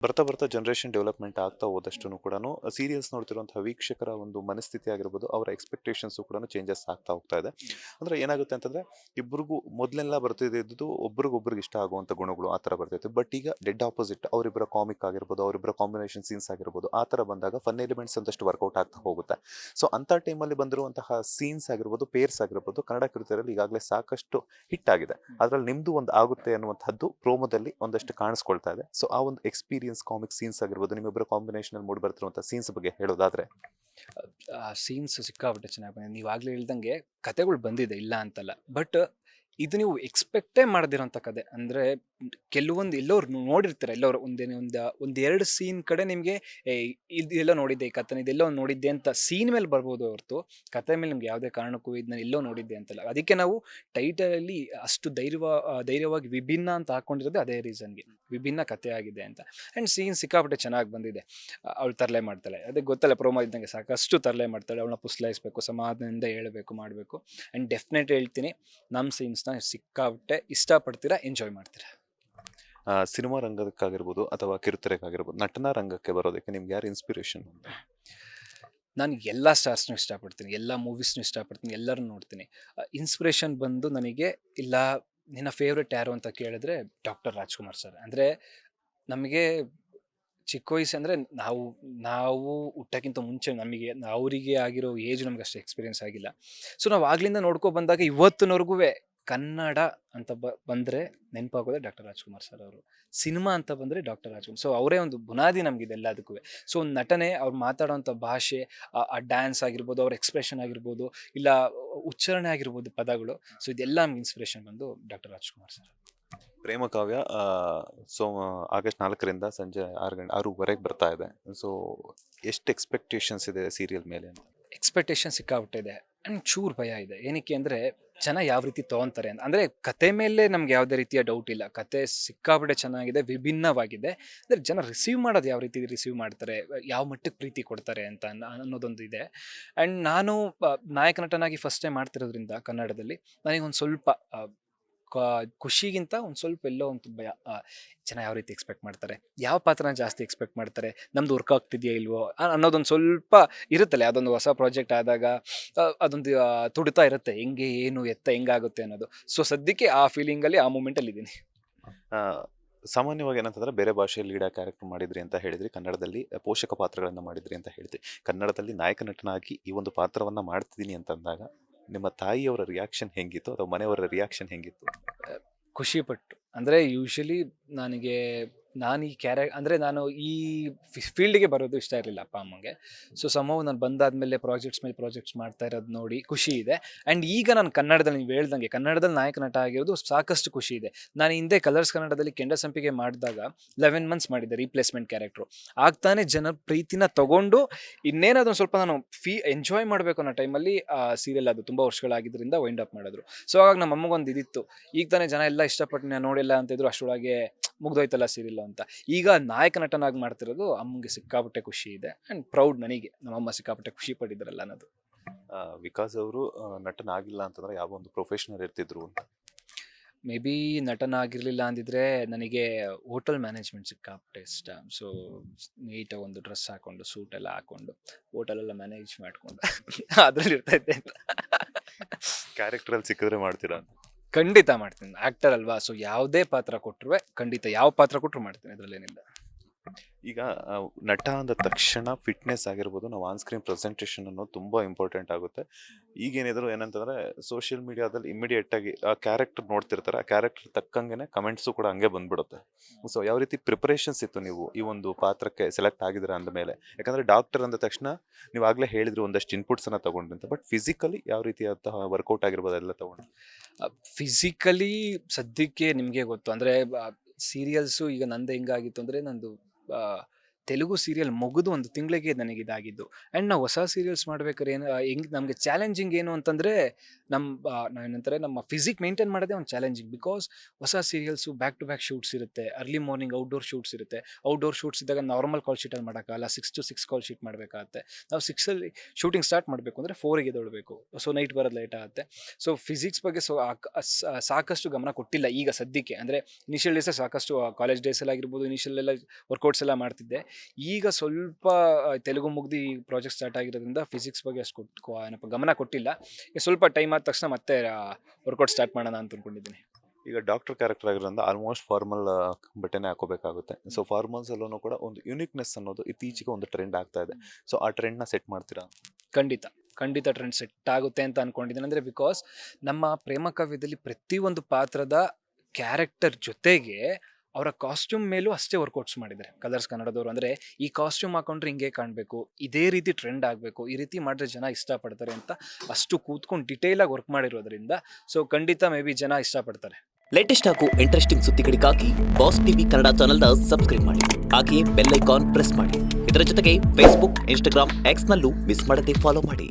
ಬರ್ತಾ ಬರ್ತಾ generation development ಆಗ್ತಾ ಹೋದಷ್ಟು ಕೂಡ ಸೀರಿಯಲ್ಸ್ ನೋಡ್ತಿರುವಂತಹ ವೀಕ್ಷಕರ ಒಂದು ಮನಸ್ಥಿತಿ ಆಗಿರ್ಬೋದು, ಅವರ ಎಕ್ಸ್ಪೆಕ್ಟೇಷನ್ಸ್ ಕೂಡ ಚೇಂಜಸ್ ಆಗ್ತಾ ಹೋಗ್ತಾ ಇದೆ. ಅಂದ್ರೆ ಏನಾಗುತ್ತೆ ಅಂತಂದ್ರೆ, ಇಬ್ಬರಿಗೂ ಮೊದಲೆಲ್ಲ ಬರ್ತಿದ್ದು ಒಬ್ರಿಗೊಬ್ರಿಗೆ ಇಷ್ಟ ಆಗುವಂತ ಗುಣಗಳು ಆ ತರ ಬರ್ತಿತ್ತು. ಬಟ್ ಈಗ ಡೆಡ್ ಆಪೋಸಿಟ್, ಅವರಿಬ್ಬರ ಕಾಮಿಕ್ ಆಗಿರ್ಬೋದು, ಅವರಿಬ್ಬರ ಕಾಂಬಿನೇಷನ್ ಸೀನ್ಸ್ ಆಗಿರ್ಬೋದು, ಆ ತರ ಬಂದಾಗ ಫನ್ ಎಲಿಮೆಂಟ್ಸ್ ಒಂದಷ್ಟು ವರ್ಕೌಟ್ ಆಗ್ತಾ ಹೋಗುತ್ತೆ. ಸೊ ಅಂತ ಟೈಮಲ್ಲಿ ಬಂದಿರುವಂತಹ ಸೀನ್ಸ್ ಆಗಿರ್ಬೋದು, ಪೇರ್ಸ್ ಆಗಿರ್ಬೋದು, ಕನ್ನಡ ಕಿರುತೆರೆಯಲ್ಲಿ ಈಗಾಗಲೇ ಸಾಕಷ್ಟು ಹಿಟ್ ಆಗಿದೆ. ಅದ್ರಲ್ಲಿ ನಿಮ್ದು ಒಂದು ಆಗುತ್ತೆ ಅನ್ನುವಂಥದ್ದು ಪ್ರೋಮೋದಲ್ಲಿ ಒಂದಷ್ಟು ಕಾಣಿಸ್ಕೊಳ್ತಾ ಇದೆ. ಸೊ ಆ ಒಂದು ಎಕ್ಸ್ಪೀರಿಯನ್ಸ್ ಕಾಮಿಕ್ ಸೀನ್ಸ್ ಆಗಿರ್ಬೋದು, ನಿಮ್ಮಿಬ್ಬರ ಕಾಂಬಿನೇಷನ್ ಅಲ್ಲಿ ಮೂಡ್ ಬರ್ತಿರುವಂತಹ ಸೀನ್ಸ್ ಬಗ್ಗೆ ಹೇಳೋದಾದ್ರೆ. ಸೀನ್ಸ್ ಸಿಕ್ಕಾಪಟ್ಟೆ ಚೆನ್ನಾಗಿ ಬಂದಿದೆ. ನೀವಾಗಲೇ ಹೇಳ್ದಂಗೆ ಕತೆಗಳು ಬಂದಿದೆ, ಇಲ್ಲ ಅಂತಲ್ಲ. ಬಟ್ ಇದು ನೀವು ಎಕ್ಸ್ಪೆಕ್ಟೇ ಮಾಡದಿರೋಂಥ ಕತೆ. ಅಂದರೆ ಕೆಲವೊಂದು ಎಲ್ಲೋರು ನೋಡಿರ್ತಾರೆ, ಎಲ್ಲೋರು ಒಂದೆರಡು ಸೀನ್ ಕಡೆ ನಿಮಗೆ ಇದೆಲ್ಲೋ ನೋಡಿದ್ದೆ, ಈ ಕಥೆನ ಇದೆಲ್ಲೋ ನೋಡಿದ್ದೆ ಅಂತ ಸೀನ್ ಮೇಲೆ ಬರ್ಬೋದು ಹೊರತು ಕತೆ ಮೇಲೆ ನಿಮ್ಗೆ ಯಾವುದೇ ಕಾರಣಕ್ಕೂ ಇದನ್ನ ಎಲ್ಲೋ ನೋಡಿದ್ದೆ ಅಂತಲ್ಲ. ಅದಕ್ಕೆ ನಾವು ಟೈಟಲಲ್ಲಿ ಅಷ್ಟು ಧೈರ್ಯವಾಗಿ ವಿಭಿನ್ನ ಅಂತ ಹಾಕೊಂಡಿರೋದು ಅದೇ ರೀಸನ್ಗೆ, ವಿಭಿನ್ನ ಕತೆ ಆಗಿದೆ ಅಂತ. ಆ್ಯಂಡ್ ಸೀನ್ ಸಿಕ್ಕಾಪಟ್ಟೆ ಚೆನ್ನಾಗಿ ಬಂದಿದೆ. ಅವಳು ತರಲೆ ಮಾಡ್ತಾಳೆ, ಅದಕ್ಕೆ ಗೊತ್ತಲ್ಲ, ಪ್ರೋಮೋ ಇದ್ದಂಗೆ ಸಾಕಷ್ಟು ತರಲೆ ಮಾಡ್ತಾಳೆ. ಅವಳನ್ನ ಪುಸ್ಲಾಯಿಸ್ಬೇಕು, ಸಮಾಧಾನದಿಂದ ಹೇಳಬೇಕು, ಮಾಡಬೇಕು. ಆ್ಯಂಡ್ ಡೆಫಿನೆಟ್ ಹೇಳ್ತೀನಿ, ನಮ್ಮ ಸೀನ್ಸ್ನ ಸಿಕ್ಕಾಪಟ್ಟೆ ಇಷ್ಟಪಡ್ತೀರಾ, ಎಂಜಾಯ್ ಮಾಡ್ತೀರಾ. ಸಿನಿಮಾ ರಂಗಕ್ಕಾಗಿರ್ಬೋದು ಅಥವಾ ಕಿರುತೆರೆಗಾಗಿರ್ಬೋದು, ನಟನಾ ರಂಗಕ್ಕೆ ಬರೋದಕ್ಕೆ ನಿಮ್ಗೆ ಯಾರು ಇನ್ಸ್ಪಿರೇಷನ್? ನಾನು ಎಲ್ಲ ಸ್ಟಾರ್ಸ್ನೂ ಇಷ್ಟಪಡ್ತೀನಿ, ಎಲ್ಲ ಮೂವೀಸ್ನೂ ಇಷ್ಟಪಡ್ತೀನಿ, ಎಲ್ಲರೂ ನೋಡ್ತೀನಿ. ಇನ್ಸ್ಪಿರೇಷನ್ ಬಂದು ನನಗೆ, ಇಲ್ಲ ನಿನ್ನ ಫೇವ್ರೆಟ್ ಯಾರು ಅಂತ ಕೇಳಿದ್ರೆ ಡಾಕ್ಟರ್ ರಾಜ್ಕುಮಾರ್ ಸರ್. ಅಂದರೆ ನಮಗೆ ಚಿಕ್ಕ ವಯಸ್ಸು, ಅಂದರೆ ನಾವು ನಾವು ಹುಟ್ಟಕ್ಕಿಂತ ಮುಂಚೆ ನಮಗೆ ಅವರಿಗೆ ಆಗಿರೋ ಏಜ್ ನಮ್ಗೆ ಅಷ್ಟು ಎಕ್ಸ್ಪೀರಿಯನ್ಸ್ ಆಗಿಲ್ಲ. ಸೊ ನಾವು ಆಗ್ಲಿಂದ ನೋಡ್ಕೊ ಬಂದಾಗ ಇವತ್ತಿನವರೆಗೂ ಕನ್ನಡ ಅಂತ ಬಂದರೆ ನೆನಪಾಗೋದೆ ಡಾಕ್ಟರ್ ರಾಜ್ಕುಮಾರ್ ಸರ್ ಅವರು. ಸಿನಿಮಾ ಅಂತ ಬಂದರೆ ಡಾಕ್ಟರ್ ರಾಜ್ಕುಮಾರ್. ಸೊ ಅವರೇ ಒಂದು ಬುನಾದಿ ನಮಗಿದೆ ಎಲ್ಲದಕ್ಕೂ. ಸೊ ಒಂದು ನಟನೆ, ಅವ್ರು ಮಾತಾಡೋವಂಥ ಭಾಷೆ, ಆ ಡ್ಯಾನ್ಸ್ ಆಗಿರ್ಬೋದು, ಅವ್ರ ಎಕ್ಸ್ಪ್ರೆಷನ್ ಆಗಿರ್ಬೋದು, ಇಲ್ಲ ಉಚ್ಚಾರಣೆ ಆಗಿರ್ಬೋದು, ಪದಗಳು. ಸೊ ಇದೆಲ್ಲ ನಮ್ಗೆ ಇನ್ಸ್ಪಿರೇಷನ್ ಬಂದು ಡಾಕ್ಟರ್ ರಾಜ್ಕುಮಾರ್ ಸರ್. ಪ್ರೇಮ ಕಾವ್ಯ ಆಗಸ್ಟ್ 4ರಿಂದ ಸಂಜೆ 6:30 ಬರ್ತಾ ಇದೆ. ಸೊ ಎಷ್ಟು ಎಕ್ಸ್ಪೆಕ್ಟೇಷನ್ಸ್ ಇದೆ ಸೀರಿಯಲ್ ಮೇಲೆ ಅಂತ? ಎಕ್ಸ್ಪೆಕ್ಟೇಷನ್ ಸಿಕ್ಕಾಬಿಟ್ಟಿದೆ. ಆ್ಯಂಡ್ ಚೂರು ಭಯ ಇದೆ. ಏನಕ್ಕೆ ಅಂದರೆ, ಜನ ಯಾವ ರೀತಿ ತೊಗೊತಾರೆ ಅಂತ. ಅಂದರೆ ಕತೆ ಮೇಲೆ ನಮ್ಗೆ ಯಾವುದೇ ರೀತಿಯ ಡೌಟ್ ಇಲ್ಲ. ಕತೆ ಸಿಕ್ಕಾಪಟ್ಟೆ ಚೆನ್ನಾಗಿದೆ, ವಿಭಿನ್ನವಾಗಿದೆ. ಅಂದರೆ ಜನ ರಿಸೀವ್ ಮಾಡೋದು ಯಾವ ರೀತಿ ರಿಸೀವ್ ಮಾಡ್ತಾರೆ, ಯಾವ ಮಟ್ಟಕ್ಕೆ ಪ್ರೀತಿ ಕೊಡ್ತಾರೆ ಅಂತ ಅನ್ನೋದೊಂದು ಇದೆ. ಆ್ಯಂಡ್ ನಾನು ನಾಯಕ ನಟನಾಗಿ ಫಸ್ಟ್ ಟೈಮ್ ಮಾಡ್ತಿರೋದ್ರಿಂದ ಕನ್ನಡದಲ್ಲಿ ನನಗೊಂದು ಸ್ವಲ್ಪ ಖುಷಿಗಿಂತ ಒಂದು ಸ್ವಲ್ಪ ಎಲ್ಲೋ ಒಂದು ಭಯ. ಜನ ಯಾವ ರೀತಿ ಎಕ್ಸ್ಪೆಕ್ಟ್ ಮಾಡ್ತಾರೆ, ಯಾವ ಪಾತ್ರನ ಜಾಸ್ತಿ ಎಕ್ಸ್ಪೆಕ್ಟ್ ಮಾಡ್ತಾರೆ, ನಮ್ದು ವರ್ಕ್ ಆಗ್ತಿದೆಯಾ ಇಲ್ವೋ ಅನ್ನೋದೊಂದು ಸ್ವಲ್ಪ ಇರುತ್ತಲ್ಲ. ಅದೊಂದು ಹೊಸ ಪ್ರಾಜೆಕ್ಟ್ ಆದಾಗ ಅದೊಂದು ತುಡಿತಾ ಇರುತ್ತೆ, ಹೆಂಗೆ ಏನು ಎತ್ತ ಹೆಂಗಾಗುತ್ತೆ ಅನ್ನೋದು. ಸೊ ಸದ್ಯಕ್ಕೆ ಆ ಫೀಲಿಂಗಲ್ಲಿ, ಆ ಮೂಮೆಂಟಲ್ಲಿ ಇದ್ದೀನಿ. ಆ, ಸಾಮಾನ್ಯವಾಗಿ ಏನಂತಂದ್ರೆ, ಬೇರೆ ಭಾಷೆಯಲ್ಲಿ ಲೀಡ್ ಕ್ಯಾರೆಕ್ಟರ್ ಮಾಡಿದ್ರಿ ಅಂತ ಹೇಳಿದ್ರಿ, ಕನ್ನಡದಲ್ಲಿ ಪೋಷಕ ಪಾತ್ರಗಳನ್ನ ಮಾಡಿದ್ರಿ ಅಂತ ಹೇಳಿದ್ರಿ. ಕನ್ನಡದಲ್ಲಿ ನಾಯಕ ನಟನಾಗಿ ಈ ಒಂದು ಪಾತ್ರವನ್ನ ಮಾಡ್ತಿದ್ದೀನಿ ಅಂತಂದಾಗ ನಿಮ್ಮ ತಾಯಿಯವರ ರಿಯಾಕ್ಷನ್ ಹೆಂಗಿತ್ತು ಅಥವಾ ಮನೆಯವರ ರಿಯಾಕ್ಷನ್ ಹೆಂಗಿತ್ತು? ಖುಷಿಪಟ್ಟು. ಅಂದರೆ ಯೂಶ್ವಲಿ ನನಗೆ, ನಾನು ಈ ಅಂದರೆ ನಾನು ಈ ಫೀಲ್ಡ್ಗೆ ಬರೋದು ಇಷ್ಟ ಇರಲಿಲ್ಲ ಅಪ್ಪ ಅಮ್ಮಂಗೆ. ಸೊ ಸಮವ್ ನಾನು ಬಂದಾದ್ಮೇಲೆ ಪ್ರಾಜೆಕ್ಟ್ಸ್ ಮೇಲೆ ಪ್ರಾಜೆಕ್ಟ್ಸ್ ಮಾಡ್ತಾ ಇರೋದು ನೋಡಿ ಖುಷಿ ಇದೆ. ಆ್ಯಂಡ್ ಈಗ ನಾನು ಕನ್ನಡದಲ್ಲಿ, ನೀವು ಹೇಳ್ದಂಗೆ ಕನ್ನಡದಲ್ಲಿ ನಾಯಕ ನಟ ಆಗಿರೋದು ಸಾಕಷ್ಟು ಖುಷಿ ಇದೆ. ನಾನು ಹಿಂದೆ ಕಲರ್ಸ್ ಕನ್ನಡದಲ್ಲಿ ಕೆಂಡ ಸಂಪಿಗೆ ಮಾಡಿದಾಗ 11 ಮಂತ್ಸ್ ಮಾಡಿದ್ದೆ ರೀಪ್ಲೇಸ್ಮೆಂಟ್ ಕ್ಯಾರೆಕ್ಟ್ರು. ಆಗ್ತಾನೆ ಜನ ಪ್ರೀತಿನ ತಗೊಂಡು ಇನ್ನೇನಾದ್ರು ಸ್ವಲ್ಪ ನಾನು ಎಂಜಾಯ್ ಮಾಡಬೇಕು ಅನ್ನೋ ಟೈಮಲ್ಲಿ ಸೀರಿಯಲ್ ಅದು ತುಂಬ ವರ್ಷಗಳಾಗಿದ್ದರಿಂದ ವೈಂಡ್ ಅಪ್ ಮಾಡಿದ್ರು. ಸೊ ಆಗ ನಮ್ಮ ಅಮ್ಮಗೊಂದು ಇದಿತ್ತು, ಈಗ ತಾನೇ ಜನ ಎಲ್ಲ ಇಷ್ಟಪಟ್ಟು ನಾನು ನೋಡಿಲ್ಲ ಅಂತಿದ್ರು, ಅಷ್ಟರೊಳಗೆ ಮುಗ್ದೋಯ್ತಲ್ಲ ಸೀರಿಯಲ್ ಅಂತ. ಈಗ ನಾಯಕ ನಟನಾಗಿ ಮಾಡ್ತಿರೋದು ಅಮ್ಮಗೆ ಸಿಕ್ಕಾಪಟ್ಟೆ ಖುಷಿ ಇದೆ. ಆ್ಯಂಡ್ ಪ್ರೌಡ್ ನನಗೆ, ನಮ್ಮಮ್ಮ ಸಿಕ್ಕಾಪಟ್ಟೆ ಖುಷಿ ಪಟ್ಟಿದ್ರಲ್ಲ ಅನ್ನೋದು. ವಿಕಾಸ್ ಅವರು ನಟನಾಗಿಲ್ಲ ಅಂತಂದ್ರೆ ಯಾವ ಒಂದು ಪ್ರೊಫೆಷನಲ್ ಇರ್ತಿದ್ರು ಅಂತ? ಮೇ ಬಿ ನಟನಾಗಿರಲಿಲ್ಲ ಅಂದಿದ್ರೆ ನನಗೆ ಹೋಟೆಲ್ ಮ್ಯಾನೇಜ್ಮೆಂಟ್ ಸಿಕ್ಕಾಪಟ್ಟೆ ಇಷ್ಟ. ಸೊ ನೀಟಾಗಿ ಒಂದು ಡ್ರೆಸ್ ಹಾಕೊಂಡು, ಸೂಟ್ ಎಲ್ಲ ಹಾಕೊಂಡು, ಹೋಟೆಲೆಲ್ಲ ಮ್ಯಾನೇಜ್ ಮಾಡ್ಕೊಂಡು ಅದ್ರಲ್ಲಿ ಇರ್ತಾ ಇದ್ದೆ ಅಂತ. ಕ್ಯಾರೆಕ್ಟರ್ ಅಲ್ಲಿ ಸಿಕ್ಕಿದ್ರೆ ಮಾಡ್ತೀರಾ ಅಂತ? ಖಂಡಿತ ಮಾಡ್ತೀನಿ, ಆ್ಯಕ್ಟರ್ ಅಲ್ವಾ. ಸೊ ಯಾವುದೇ ಪಾತ್ರ ಕೊಟ್ಟರು ಖಂಡಿತ, ಯಾವ ಪಾತ್ರ ಕೊಟ್ಟರು ಮಾಡ್ತೀನಿ, ಅದರಲ್ಲೇನಿಲ್ಲ. ಈಗ ನಟ ಅಂದ ತಕ್ಷಣ ಫಿಟ್ನೆಸ್ ಆಗಿರ್ಬೋದು, ನಾವು ಆನ್ ಸ್ಕ್ರೀನ್ ಪ್ರೆಸೆಂಟೇಷನ್ ಅನ್ನೋದು ತುಂಬಾ ಇಂಪಾರ್ಟೆಂಟ್ ಆಗುತ್ತೆ. ಈಗೇನಿದ್ರು ಏನಂತಂದ್ರೆ, ಸೋಷಿಯಲ್ ಮೀಡಿಯಾದಲ್ಲಿ ಇಮಿಡಿಯೇಟ್ ಆಗಿ ಆ ಕ್ಯಾರೆಕ್ಟರ್ ನೋಡ್ತಿರ್ತಾರೆ, ಆ ಕ್ಯಾರೆಕ್ಟರ್ ತಕ್ಕಂಗೆನೆ ಕಮೆಂಟ್ಸು ಕೂಡ ಹಂಗೆ ಬಂದ್ಬಿಡುತ್ತೆ. ಸೊ ಯಾವ ರೀತಿ ಪ್ರಿಪರೇಷನ್ಸ್ ಇತ್ತು ನೀವು ಈ ಒಂದು ಪಾತ್ರಕ್ಕೆ ಸೆಲೆಕ್ಟ್ ಆಗಿದ್ದೀರಾ ಅಂದ ಮೇಲೆ? ಯಾಕಂದ್ರೆ ಡಾಕ್ಟರ್ ಅಂದ ತಕ್ಷಣ ನೀವು ಆಗ್ಲೇ ಹೇಳಿದ್ರು ಒಂದಷ್ಟು ಇನ್ಪುಟ್ಸ್ ಅನ್ನ ತಗೊಂಡ್ರಿ ಅಂತ, ಬಟ್ ಫಿಸಿಕಲಿ ಯಾವ ರೀತಿಯಾದಂತಹ ವರ್ಕೌಟ್ ಆಗಿರ್ಬೋದು ಎಲ್ಲ ತಗೊಂಡು? ಫಿಸಿಕಲಿ ಸದ್ಯಕ್ಕೆ ನಿಮಗೆ ಗೊತ್ತು, ಅಂದರೆ ಸೀರಿಯಲ್ಸು ಈಗ ನಂದು ಹೆಂಗಾಗಿತ್ತು ಅಂದರೆ, ನಂದು ತೆಲುಗು ಸೀರಿಯಲ್ ಮುಗಿದು ಒಂದು ತಿಂಗಳಿಗೆ ನನಗೆ ಇದಾಗಿದ್ದು. ಆ್ಯಂಡ್ ನಾವು ಹೊಸ ಸೀರಿಯಲ್ಸ್ ಮಾಡ್ಬೇಕಾದ್ರೆ ಏನು ಹೆಂಗ್ ನಮಗೆ ಚಾಲೆಂಜಿಂಗ್ ಏನು ಅಂತಂದರೆ ಏನಂತಾರೆ ನಮ್ಮ ಫಿಸಿಕ್ ಮೇಂಟೈನ್ ಮಾಡೋದೇ ಒಂದು ಚಾಲೆಂಜಿಂಗ್. ಬಿಕಾಸ್ ಹೊಸ serials back to back shoots ಇರುತ್ತೆ, ಅರ್ಲಿ ಮಾರ್ನಿಂಗ್ ಔಟ್ಡೋರ್ ಶೂಟ್ಸ್ ಇರುತ್ತೆ. ಔಟ್ಡೋರ್ ಶೂಟ್ಸ್ ಇದ್ದಾಗ ನಾರ್ಮಲ್ ಕಾಲ್ ಶೀಟಲ್ಲಿ ಮಾಡೋಕ್ಕಾಗಲ್ಲ, 6 to 6 ಕಾಲ್ ಶೀಟ್ ಮಾಡಬೇಕಾಗತ್ತೆ. ನಾವು 6ಅಲ್ಲಿ ಶೂಟಿಂಗ್ ಸ್ಟಾರ್ಟ್ ಮಾಡಬೇಕು ಅಂದರೆ 4ಗೆ ಎದ್ದೇಳಬೇಕು. ಸೊ ನೈಟ್ ಬರೋದು ಲೇಟ್ ಆಗುತ್ತೆ. ಸೊ ಫಿಸಿಕ್ಸ್ ಬಗ್ಗೆ ಸಾಕಷ್ಟು ಗಮನ ಕೊಟ್ಟಿಲ್ಲ ಈಗ ಸದ್ಯಕ್ಕೆ. ಅಂದರೆ ಇನಿಷಿಯಲ್ ಡೇಸಲ್ಲಿ ಸಾಕಷ್ಟು ಕಾಲೇಜ್ ಡೇಸಲ್ಲಿ ಆಗಿರ್ಬೋದು, ಇನಿಷಿಯಲ್ ಎಲ್ಲ ವರ್ಕೌಟ್ಸ್ ಎಲ್ಲ ಮಾಡ್ತಿದ್ದೆ. ಈಗ ಸ್ವಲ್ಪ ತೆಲುಗು ಮುಗ್ದು ಈ ಪ್ರಾಜೆಕ್ಟ್ ಸ್ಟಾರ್ಟ್ ಆಗಿರೋದ್ರಿಂದ ಫಿಸಿಕ್ಸ್ ಬಗ್ಗೆ ಅಷ್ಟು ಗಮನ ಕೊಟ್ಟಿಲ್ಲ. ಈಗ ಸ್ವಲ್ಪ ಟೈಮ್ ಆದ ತಕ್ಷಣ ಮತ್ತೆ ವರ್ಕೌಟ್ ಸ್ಟಾರ್ಟ್ ಮಾಡೋಣ ಅಂತ ಅಂದ್ಕೊಂಡಿದ್ದೀನಿ. ಈಗ ಡಾಕ್ಟರ್ ಕ್ಯಾರೆಕ್ಟರ್ ಆಗಿರೋದ್ರಿಂದ ಆಲ್ಮೋಸ್ಟ್ ಫಾರ್ಮಲ್ ಬಟ್ಟೆನೇ ಹಾಕೋಬೇಕಾಗುತ್ತೆ. ಸೊ ಫಾರ್ಮಲ್ಸ್ ಅಲ್ಲೂ ಕೂಡ ಒಂದು ಯುನಿಕ್ನೆಸ್ ಅನ್ನೋದು ಇತ್ತೀಚೆಗೆ ಒಂದು ಟ್ರೆಂಡ್ ಆಗ್ತಾ ಇದೆ. ಸೊ ಆ ಟ್ರೆಂಡ್ನ ಸೆಟ್ ಮಾಡ್ತೀರಾ? ಖಂಡಿತ ಟ್ರೆಂಡ್ ಸೆಟ್ ಆಗುತ್ತೆ ಅಂತ ಅನ್ಕೊಂಡಿದ್ದೀನಿ. ಅಂದರೆ ಬಿಕಾಸ್ ನಮ್ಮ ಪ್ರೇಮ ಕಾವ್ಯದಲ್ಲಿ ಪ್ರತಿಯೊಂದು ಪಾತ್ರದ ಕ್ಯಾರೆಕ್ಟರ್ ಜೊತೆಗೆ ಅವರ ಕಾಸ್ಟ್ಯೂಮ್ ಮೇಲೂ ಅಷ್ಟೇ ವರ್ಕೌಟ್ಸ್ ಮಾಡಿದ್ದಾರೆ ಕಲರ್ಸ್ ಕನ್ನಡದವರು. ಅಂದರೆ ಈ ಕಾಸ್ಟ್ಯೂಮ್ ಹಾಕೊಂಡ್ರೆ ಹಿಂಗೆ ಕಾಣಬೇಕು, ಇದೇ ರೀತಿ ಟ್ರೆಂಡ್ ಆಗಬೇಕು, ಈ ರೀತಿ ಮಾಡಿದ್ರೆ ಜನ ಇಷ್ಟಪಡ್ತಾರೆ ಅಂತ ಅಷ್ಟು ಕೂತ್ಕೊಂಡು ಡಿಟೇಲಾಗಿ ವರ್ಕ್ ಮಾಡಿರೋದ್ರಿಂದ ಸೊ ಖಂಡಿತ ಮೇ ಬಿ ಜನ ಇಷ್ಟಪಡ್ತಾರೆ. ಲೇಟೆಸ್ಟ್ ಹಾಗೂ ಇಂಟ್ರೆಸ್ಟಿಂಗ್ ಸುದ್ದಿಗಳಿಗಾಗಿ ಬಾಸ್ ಟಿವಿ ಕನ್ನಡ ಚಾನೆಲ್ನ ಸಬ್ಸ್ಕ್ರೈಬ್ ಮಾಡಿ. ಹಾಗೆಯೇ ಬೆಲ್ ಐಕಾನ್ ಪ್ರೆಸ್ ಮಾಡಿ. ಇದರ ಜೊತೆಗೆ ಫೇಸ್ಬುಕ್, ಇನ್ಸ್ಟಾಗ್ರಾಮ್, ಎಕ್ಸ್ನಲ್ಲೂ ಮಿಸ್ ಮಾಡದೆ ಫಾಲೋ ಮಾಡಿ.